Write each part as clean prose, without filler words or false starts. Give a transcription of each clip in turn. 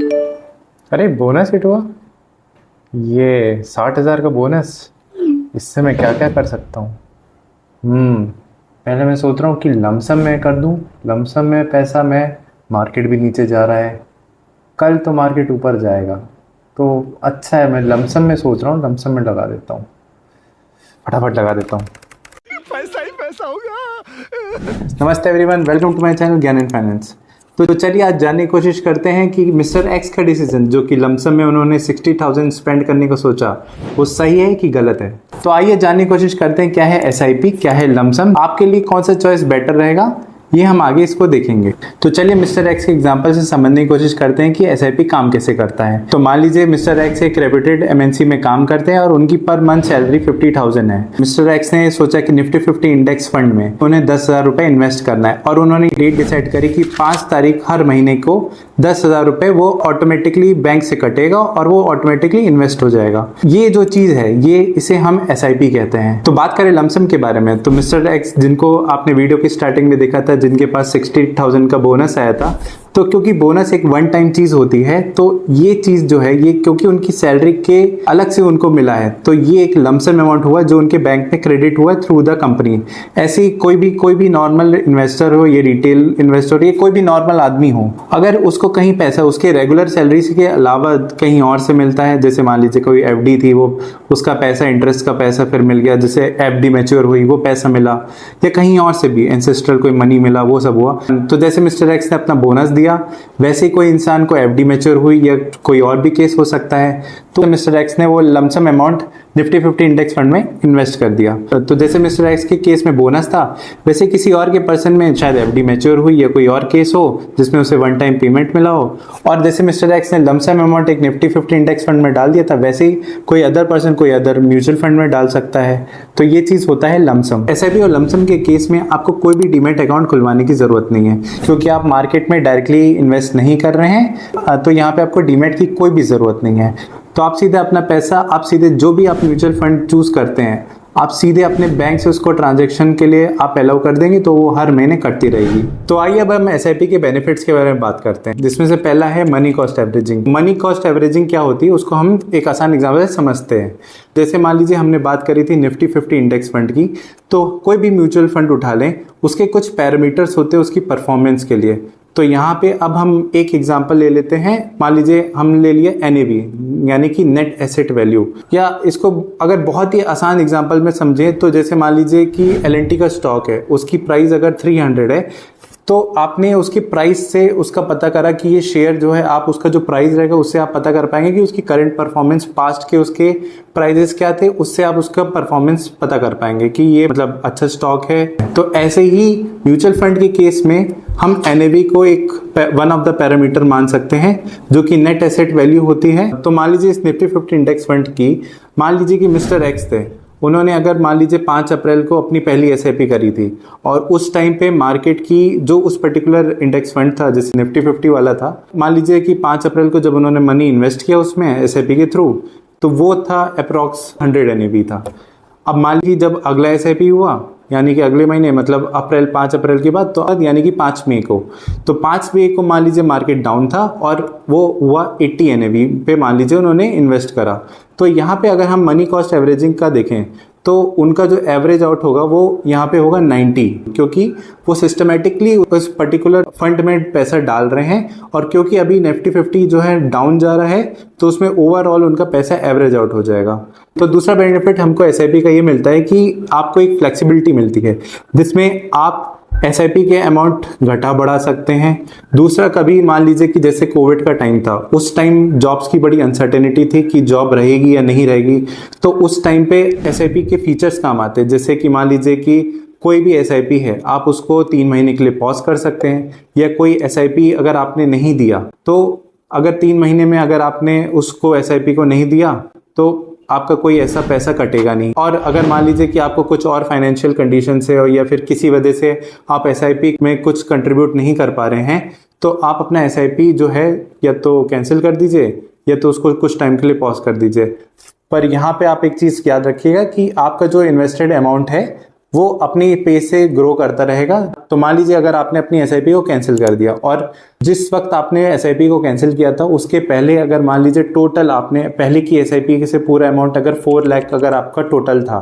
अरे bonus hit हुआ। ये 60,000 का बोनस। इससे मैं क्या क्या कर सकता हूँ। पहले मैं सोच रहा हूँ कि लमसम में कर दूँ। लमसम में पैसा मैं, मार्केट भी नीचे जा रहा है, कल तो मार्केट ऊपर जाएगा। तो अच्छा है, मैं लमसम में सोच रहा हूँ, लमसम में लगा देता हूँ, फटाफट लगा देता हूँ। पैसा ही पैसा होगा। नमस्ते everyone, welcome to my channel Gyan and finance. तो चलिए आज जानने की कोशिश करते हैं कि मिस्टर एक्स का डिसीजन, जो कि लमसम में उन्होंने 60,000 स्पेंड करने को सोचा, वो सही है कि गलत है। तो आइए जानने की कोशिश करते हैं क्या है एसआईपी, क्या है लमसम, आपके लिए कौन सा चॉइस बेटर रहेगा, ये हम आगे इसको देखेंगे। तो चलिए मिस्टर एक्स के एग्जांपल से समझने की कोशिश करते हैं कि एसआईपी काम कैसे करता है। तो मान लीजिए मिस्टर एक्स एक रेप्यूटेड एमएनसी में काम करते हैं और उनकी पर मंथ सैलरी 50,000 है। मिस्टर एक्स ने सोचा कि निफ्टी 50 इंडेक्स फंड में उन्हें 10,000 रुपए इन्वेस्ट करना है और उन्होंने डेट डिसाइड करी कि 5 तारीख हर महीने को 10,000 रुपए वो ऑटोमेटिकली बैंक से कटेगा और वो ऑटोमेटिकली इन्वेस्ट हो जाएगा। ये जो चीज है, ये इसे हम एसआईपी कहते हैं। तो बात करें लमसम के बारे में, तो मिस्टर एक्स, जिनको आपने वीडियो की स्टार्टिंग में देखा था, जिनके पास 60,000 का बोनस आया था, तो क्योंकि बोनस एक वन टाइम चीज होती है, तो ये चीज जो है, ये क्योंकि उनकी सैलरी के अलग से उनको मिला है, तो ये एक लमसम अमाउंट हुआ जो उनके बैंक में क्रेडिट हुआ थ्रू द कंपनी। ऐसी कोई भी नॉर्मल इन्वेस्टर हो, ये रिटेल इन्वेस्टर, ये कोई भी नॉर्मल आदमी हो, अगर उसको कहीं पैसा उसके रेगुलर सैलरी के अलावा कहीं और से मिलता है, जैसे मान लीजिए कोई एफडी थी, वो उसका पैसा, इंटरेस्ट का पैसा फिर मिल गया, जैसे एफडी मैच्योर हुई, वो पैसा मिला, या कहीं और से भी एंसेस्ट्रल कोई मनी मिला, वो सब हुआ। तो जैसे मिस्टर एक्स ने अपना बोनस दिया, वैसे ही कोई इंसान को एफडी मैच्योर हुई या कोई और भी केस हो सकता है, तो मिस्टर एक्स ने वो lump sum amount Nifty 50 index fund में इन्वेस्ट कर दिया। तो जैसे मिस्टर एक्स के केस में बोनस था, वैसे किसी और के पर्सन में शायद एफडी मैच्योर हुई या कोई और केस हो जिसमें उसे वन टाइम पेमेंट मिला हो, और जैसे मिस्टर एक्स ने लमसम अमाउंट एक निफ्टी 50 इंडेक्स फंड में डाल दिया था, वैसे ही कोई अदर पर्सन कोई अदर म्यूचुअल फंड में डाल सकता है। तो ये चीज होता है लमसम। एसआईपी और लमसम के केस में आपको कोई भी डीमैट अकाउंट खुलवाने की जरूरत नहीं है, क्योंकि आप मार्केट में डायरेक्टली इन्वेस्ट नहीं कर रहे हैं, तो यहाँ पे आपको डीमैट की कोई भी जरूरत नहीं है। तो आप सीधे अपना पैसा, आप सीधे जो भी आप म्यूचुअल फंड चूज करते हैं, आप सीधे अपने बैंक से उसको ट्रांजैक्शन के लिए आप अलाउ कर देंगे, तो वो हर महीने कटती रहेगी। तो आइए अब हम एसआईपी के बेनिफिट्स के बारे में बात करते हैं, जिसमें से पहला है money cost averaging. Money cost averaging क्या होती है, उसको हम एक आसान एग्जांपल से समझते हैं। जैसे मान लीजिए हमने बात करी थी निफ्टी 50 इंडेक्स फंड की, तो कोई भी म्यूचुअल फंड उठा लें, उसके कुछ पैरामीटर्स होते हैं उसकी परफॉर्मेंस के लिए। तो यहाँ पे अब हम एक एग्जांपल ले लेते हैं। मान लीजिए हमने ले लिया एनएवी, यानी कि नेट एसेट वैल्यू, या इसको अगर बहुत ही आसान एग्जांपल में समझें तो जैसे मान लीजिए कि एलएनटी का स्टॉक है, उसकी प्राइस अगर 300 है, तो आपने उसकी प्राइस से उसका पता करा कि ये शेयर जो है, आप उसका जो प्राइस रहेगा उससे आप पता कर पाएंगे कि उसकी करंट परफॉर्मेंस, पास्ट के उसके प्राइजेस क्या थे, उससे आप उसका परफॉर्मेंस पता कर पाएंगे कि ये मतलब अच्छा स्टॉक है। तो ऐसे ही म्यूचुअल फंड के केस में हम एनएवी को एक वन ऑफ द पैरामीटर मान सकते हैं, जो कि नेट एसेट वैल्यू होती है। तो मान लीजिए इस निफ्टी 50 इंडेक्स फंड की, मान लीजिए कि मिस्टर एक्स थे, उन्होंने अगर मान लीजिए 5 अप्रैल को अपनी पहली एसआईपी करी थी, और उस टाइम पे मार्केट की जो उस पर्टिकुलर इंडेक्स फंड था, जैसे निफ्टी 50 वाला था, मान लीजिए कि 5 अप्रैल को जब उन्होंने मनी इन्वेस्ट किया उसमें एसआईपी के थ्रू, तो वो था अप्रॉक्स 100 एनएवी था। अब मान लीजिए जब अगला एसआईपी हुआ, यानी कि अगले महीने, मतलब 5 अप्रैल के बाद, तो यानी कि 5 मई को, तो 5 मई को मान लीजिए मार्केट डाउन था और वो हुआ 80 एनएवी पे मान लीजिए उन्होंने इन्वेस्ट करा। तो यहाँ पे अगर हम मनी कॉस्ट एवरेजिंग का देखें, तो उनका जो एवरेज आउट होगा वो यहाँ पे होगा 90, क्योंकि वो सिस्टमेटिकली उस पर्टिकुलर फंड में पैसा डाल रहे हैं, और क्योंकि अभी निफ्टी 50 जो है डाउन जा रहा है, तो उसमें ओवरऑल उनका पैसा एवरेज आउट हो जाएगा। तो दूसरा बेनिफिट हमको एसआईपी का ये मिलता है कि आपको एक फ्लेक्सिबिलिटी मिलती है, जिसमें आप एसआईपी के अमाउंट घटा बढ़ा सकते हैं। दूसरा, कभी मान लीजिए कि जैसे कोविड का टाइम था, उस टाइम जॉब्स की बड़ी अनसर्टेनिटी थी कि जॉब रहेगी या नहीं रहेगी, तो उस टाइम पे एसआईपी के फीचर्स काम आते हैं। जैसे कि मान लीजिए कि कोई भी एसआईपी है, आप उसको 3 महीने के लिए पॉज कर सकते हैं, या कोई एसआईपी अगर आपने नहीं दिया, तो अगर 3 महीने में अगर आपने उसको एसआईपी को नहीं दिया, तो आपका कोई ऐसा पैसा कटेगा नहीं। और अगर मान लीजिए कि आपको कुछ और फाइनेंशियल कंडीशन से, या फिर किसी वजह से आप एसआईपी में कुछ कंट्रीब्यूट नहीं कर पा रहे हैं, तो आप अपना एसआईपी जो है या तो कैंसिल कर दीजिए, या तो उसको कुछ टाइम के लिए पॉज कर दीजिए। पर यहाँ पे आप एक चीज याद रखिएगा कि आपका जो इन्वेस्टेड अमाउंट है, वो अपनी पेस से ग्रो करता रहेगा। तो मान लीजिए अगर आपने अपनी एसआईपी को कैंसिल कर दिया और जिस वक्त आपने एसआईपी को कैंसिल किया था उसके पहले अगर मान लीजिए टोटल आपने पहले की एसआईपी से पूरा अमाउंट अगर 4 लाख अगर आपका टोटल था,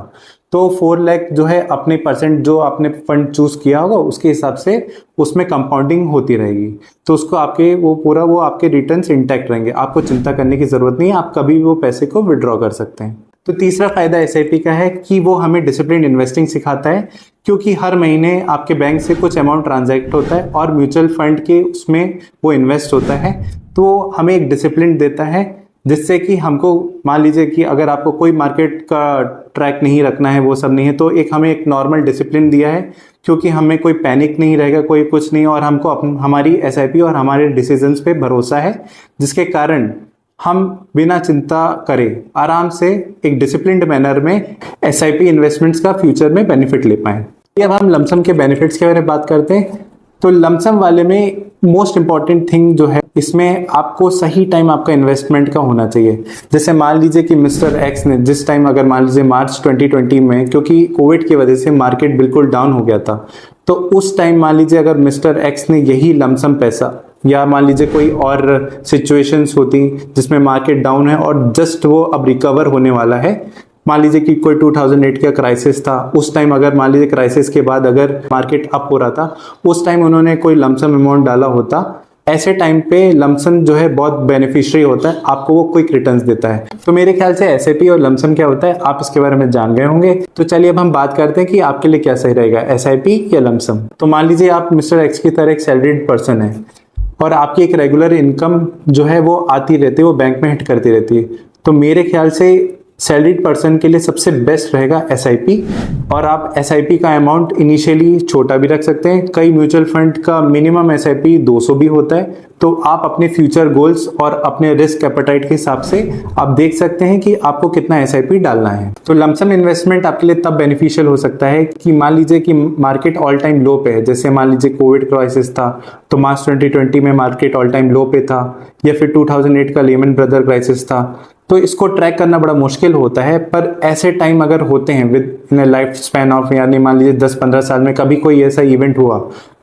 तो 4 लाख जो है अपने परसेंट जो आपने फंड चूज किया होगा उसके हिसाब से उसमें कंपाउंडिंग होती रहेगी। तो उसको आपके वो आपके रिटर्न्स इंटैक्ट रहेंगे, आपको चिंता करने की जरूरत नहीं है, आप कभी भी वो पैसे को विड्रॉ कर सकते हैं। तो तीसरा फायदा एसआईपी का है कि वो हमें डिसिप्लिन इन्वेस्टिंग सिखाता है, क्योंकि हर महीने आपके बैंक से कुछ अमाउंट ट्रांजैक्ट होता है और म्यूचुअल फंड के उसमें वो इन्वेस्ट होता है, तो हमें एक डिसिप्लिन देता है जिससे कि हमको मान लीजिए कि अगर आपको कोई मार्केट का ट्रैक नहीं रखना है, वो सब नहीं है, तो हमें एक नॉर्मल डिसिप्लिन दिया है, क्योंकि हमें कोई पैनिक नहीं रहेगा, कोई कुछ नहीं, और हमको हमारी एसआईपी और हमारे डिसीजंस पे भरोसा है, जिसके कारण हम बिना चिंता करे आराम से एक डिसिप्लिन्ड मैनर में एसआईपी इन्वेस्टमेंट्स का फ्यूचर में बेनिफिट ले पाएं। अब हम लमसम के बेनिफिट्स के बारे में बात करते हैं। तो लमसम वाले में मोस्ट इंपॉर्टेंट थिंग जो है, इसमें आपको सही टाइम आपका इन्वेस्टमेंट का होना चाहिए। जैसे मान लीजिए कि मिस्टर एक्स ने जिस टाइम अगर मान लीजिए मार्च 2020 में, क्योंकि कोविड की वजह से मार्केट बिल्कुल डाउन हो गया था, तो उस टाइम मान लीजिए अगर मिस्टर एक्स ने यही लमसम पैसा, या मान लीजिए कोई और सिचुएशंस होती जिसमें मार्केट डाउन है और जस्ट वो अब रिकवर होने वाला है, मान लीजिए कि कोई 2008 का क्राइसिस था, उस टाइम अगर मान लीजिए क्राइसिस के बाद अगर मार्केट अप हो रहा था, उस टाइम उन्होंने कोई लमसम अमाउंट डाला होता, ऐसे टाइम पे लमसम जो है बहुत बेनिफिशियरी होता है, आपको वो क्विक रिटर्न्स देता है। तो मेरे ख्याल से एसआईपी और लमसम क्या होता है आप इसके बारे में जान गए होंगे। तो चलिए अब हम बात करते हैं कि आपके लिए क्या सही रहेगा, एसआईपी या लमसम। तो मान लीजिए आप मिस्टर एक्स की तरह एक सैलरीड पर्सन है और आपकी एक रेगुलर इनकम जो है वो आती रहती है, वो बैंक में हिट करती रहती है। तो मेरे ख्याल से सैलरीड पर्सन के लिए सबसे बेस्ट रहेगा एसआईपी, और आप एसआईपी का अमाउंट इनिशियली छोटा भी रख सकते हैं। कई म्यूचुअल फंड का मिनिमम एसआईपी 200 भी होता है, तो आप अपने फ्यूचर गोल्स और अपने रिस्क एपेटाइट के हिसाब से आप देख सकते हैं कि आपको कितना एसआईपी डालना है। तो लमसम इन्वेस्टमेंट आपके लिए तब बेनिफिशियल हो सकता है कि मान लीजिए कि मार्केट ऑल टाइम लो पे है, जैसे मान लीजिए कोविड क्राइसिस था तो मार्च 2020 में मार्केट ऑल टाइम लो पे था, या फिर 2008 का लेमन ब्रदर क्राइसिस था। तो इसको ट्रैक करना बड़ा मुश्किल होता है, पर ऐसे टाइम अगर होते हैं with in life span of, यानी मान लीजिए 10-15 साल में कभी कोई ऐसा इवेंट हुआ,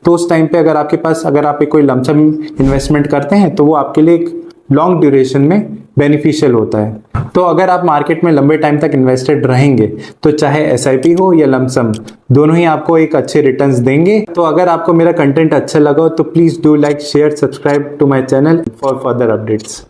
तो उस टाइम पे अगर आपके पास अगर आप कोई लमसम इन्वेस्टमेंट करते हैं तो वो आपके लिए एक लॉन्ग ड्यूरेशन में बेनिफिशियल होता है। तो अगर आप मार्केट में लंबे टाइम तक इन्वेस्टेड रहेंगे तो चाहे एसआईपी हो या लमसम, दोनों ही आपको एक अच्छे रिटर्न्स देंगे। तो अगर आपको मेरा कंटेंट अच्छा लगा तो please do like, share, subscribe to my channel for further updates.